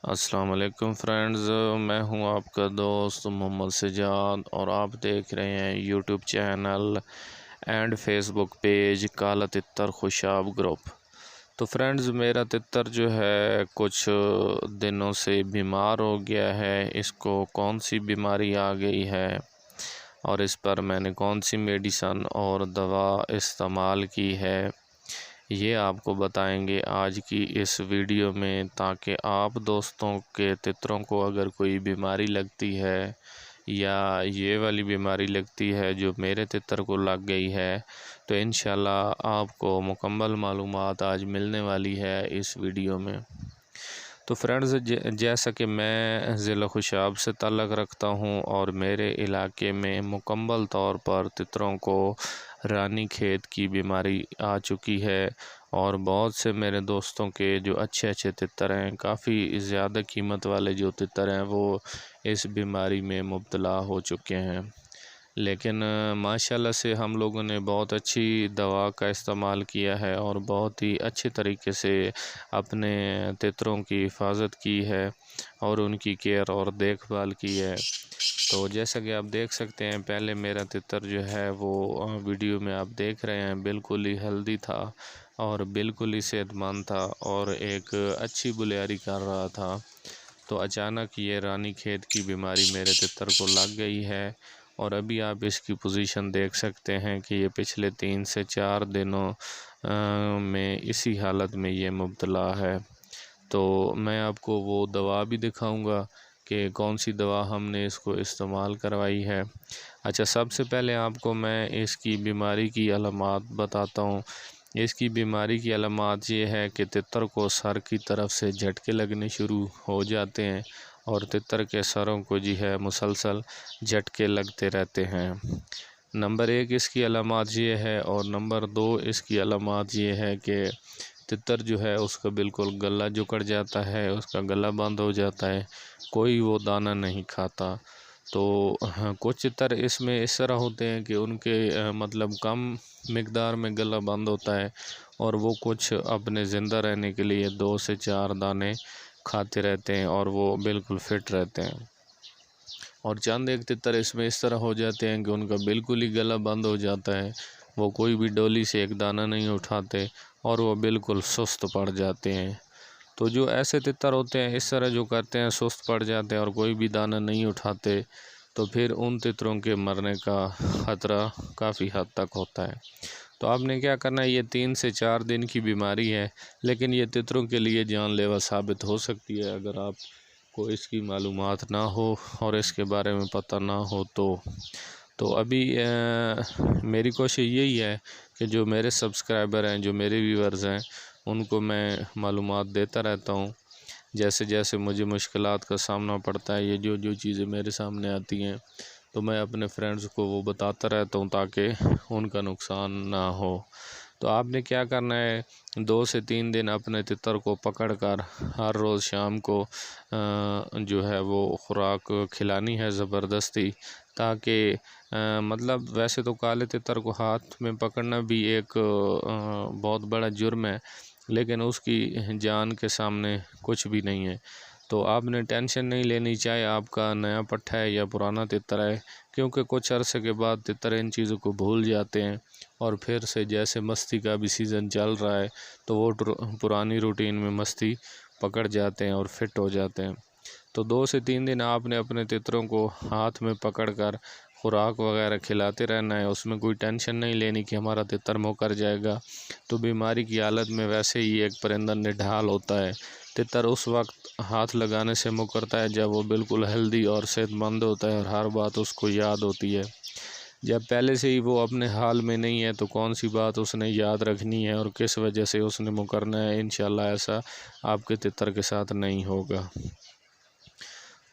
अस्सलाम वालेकुम फ्रेंड्स, मैं हूं आपका दोस्त मोहम्मद सजाद और आप देख रहे हैं YouTube channel and Facebook page काला तितर खुशाब ग्रुप। तो फ्रेंड्स, मेरा तितर जो है कुछ दिनों से बीमार हो गया है। इसको कौन सी बीमारी आ गई है और इस पर मैंने कौन सी मेडिसन और दवा इस्तेमाल की है, ये आपको बताएंगे आज की इस वीडियो में, ताकि आप दोस्तों के तितरों को अगर कोई बीमारी लगती है या ये वाली बीमारी लगती है जो मेरे तितर को लग गई है, तो इंशाल्लाह आपको मुकम्मल मालूमात आज मिलने वाली है इस वीडियो में। तो फ्रेंड्स, जैसा कि मैं ज़िला खुशाब से ताल्लुक़ रखता हूँ और मेरे इलाके में मुकम्मल तौर पर तितरों को रानी खेत की बीमारी आ चुकी है और बहुत से मेरे दोस्तों के जो अच्छे अच्छे तितर हैं, काफ़ी ज़्यादा कीमत वाले जो तितर हैं, वो इस बीमारी में मुब्तला हो चुके हैं। लेकिन माशाल्लाह से हम लोगों ने बहुत अच्छी दवा का इस्तेमाल किया है और बहुत ही अच्छे तरीके से अपने तितरों की हिफाजत की है और उनकी केयर और देखभाल की है। तो जैसा कि आप देख सकते हैं, पहले मेरा तितर जो है वो वीडियो में आप देख रहे हैं बिल्कुल ही हेल्दी था और बिल्कुल ही सेहतमंद था और एक अच्छी बुलियारी कर रहा था। तो अचानक ये रानी खेत की बीमारी मेरे तितर को लग गई है और अभी आप इसकी पोजीशन देख सकते हैं कि ये पिछले 3 से 4 दिनों में इसी हालत में ये मुब्तला है। तो मैं आपको वो दवा भी दिखाऊंगा कि कौन सी दवा हमने इसको इस्तेमाल करवाई है। अच्छा, सबसे पहले आपको मैं इसकी बीमारी की अलामात बताता हूँ। इसकी बीमारी की अलामात ये है कि तितर को सर की तरफ से झटके लगने शुरू हो जाते हैं और तितर के सरों को जी है मुसलसल झटके लगते रहते हैं। नंबर 1 इसकी अलामात ये है और नंबर 2 इसकी अलामात ये है कि तितर जो है उसका बिल्कुल गला जकड़ जाता है, उसका गला बंद हो जाता है, कोई वो दाना नहीं खाता। तो हाँ, कुछ तितर इसमें इस तरह होते हैं कि उनके मतलब कम मिकदार में गला बंद होता है और वो कुछ अपने ज़िंदा रहने के लिए 2 से 4 दाने खाते रहते हैं और वो बिल्कुल फिट रहते हैं। और चंद एक तितर इसमें इस तरह हो जाते हैं कि उनका बिल्कुल ही गला बंद हो जाता है, वो कोई भी डोली से एक दाना नहीं उठाते और वो बिल्कुल सुस्त पड़ जाते हैं। तो जो ऐसे तितर होते हैं इस तरह जो करते हैं, सुस्त पड़ जाते हैं और कोई भी दाना नहीं उठाते, तो फिर उन तितरों के मरने का ख़तरा काफ़ी हद तक होता है। तो आपने क्या करना है, ये 3 से 4 दिन की बीमारी है, लेकिन ये तितरों के लिए जानलेवा साबित हो सकती है अगर आपको इसकी मालूमात ना हो और इसके बारे में पता ना हो तो अभी मेरी कोशिश यही है कि जो मेरे सब्सक्राइबर हैं, जो मेरे व्यूअर्स हैं, उनको मैं मालूमात देता रहता हूँ। जैसे जैसे मुझे मुश्किलात का सामना पड़ता है, ये जो जो चीज़ें मेरे सामने आती हैं, तो मैं अपने फ्रेंड्स को वो बताता रहता हूँ ताकि उनका नुकसान ना हो। तो आपने क्या करना है, 2 से 3 दिन अपने तितर को पकड़कर हर रोज़ शाम को जो है वो खुराक खिलानी है ज़बरदस्ती, ताकि मतलब वैसे तो काले तितर को हाथ में पकड़ना भी एक बहुत बड़ा जुर्म है, लेकिन उसकी जान के सामने कुछ भी नहीं है। तो आपने टेंशन नहीं लेनी, चाहे आपका नया पट्ठा है या पुराना तितर है, क्योंकि कुछ अरसे के बाद तितर इन चीज़ों को भूल जाते हैं और फिर से जैसे मस्ती का भी सीज़न चल रहा है, तो वो पुरानी रूटीन में मस्ती पकड़ जाते हैं और फिट हो जाते हैं। तो 2 से 3 दिन आपने अपने तितरों को हाथ में पकड़कर खुराक वगैरह खिलाते रहना है। उसमें कोई टेंशन नहीं लेनी कि हमारा तितर मुकर जाएगा। तो बीमारी की हालत में वैसे ही एक परिंदा निढाल होता है, तितर उस वक्त हाथ लगाने से मुकरता है जब वो बिल्कुल हेल्दी और सेहतमंद होता है और हर बात उसको याद होती है। जब पहले से ही वो अपने हाल में नहीं है, तो कौन सी बात उसने याद रखनी है और किस वजह से उसने मुकरना है। इंशाल्लाह ऐसा आपके तितर के साथ नहीं होगा।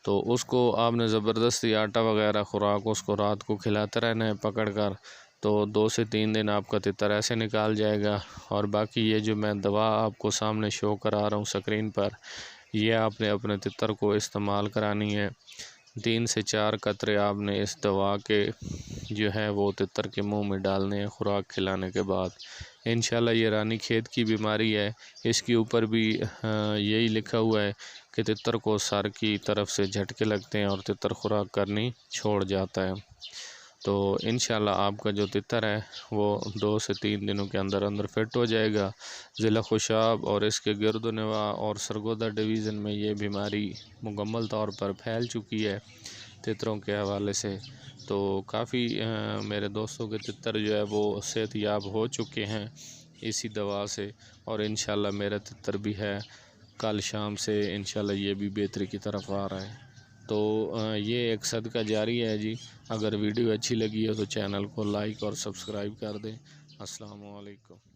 तो उसको आपने ज़बरदस्ती आटा वगैरह खुराक उसको रात को खिलाते रहना है पकड़ कर। तो 2 से 3 दिन आपका तितर ऐसे निकाल जाएगा। और बाकी ये जो मैं दवा आपको सामने शो करा रहा हूँ स्क्रीन पर, ये आपने अपने तितर को इस्तेमाल करानी है। 3 से 4 कतरे आपने इस दवा के जो है वो तितर के मुंह में डालने हैं खुराक खिलाने के बाद। इंशाल्लाह ये रानीखेत की बीमारी है, इसके ऊपर भी यही लिखा हुआ है कि तितर को सर की तरफ से झटके लगते हैं और तितर खुराक करनी छोड़ जाता है। तो इंशाल्लाह आपका जो तितर है वो 2 से 3 दिनों के अंदर अंदर फिट हो जाएगा। ज़िला खुशाब और इसके गिरदोनवा और सरगोदा डिवीज़न में ये बीमारी मुकम्मल तौर पर फैल चुकी है तितरों के हवाले से। तो काफ़ी मेरे दोस्तों के तितर जो है वो सेहतयाब हो चुके हैं इसी दवा से, और इंशाल्लाह मेरा तितर भी है कल शाम से इंशाल्लाह ये भी बेहतरी की तरफ आ रहा है। तो ये एक सदका जारी है जी। अगर वीडियो अच्छी लगी हो तो चैनल को लाइक और सब्सक्राइब कर दें। अस्सलाम वालेकुम।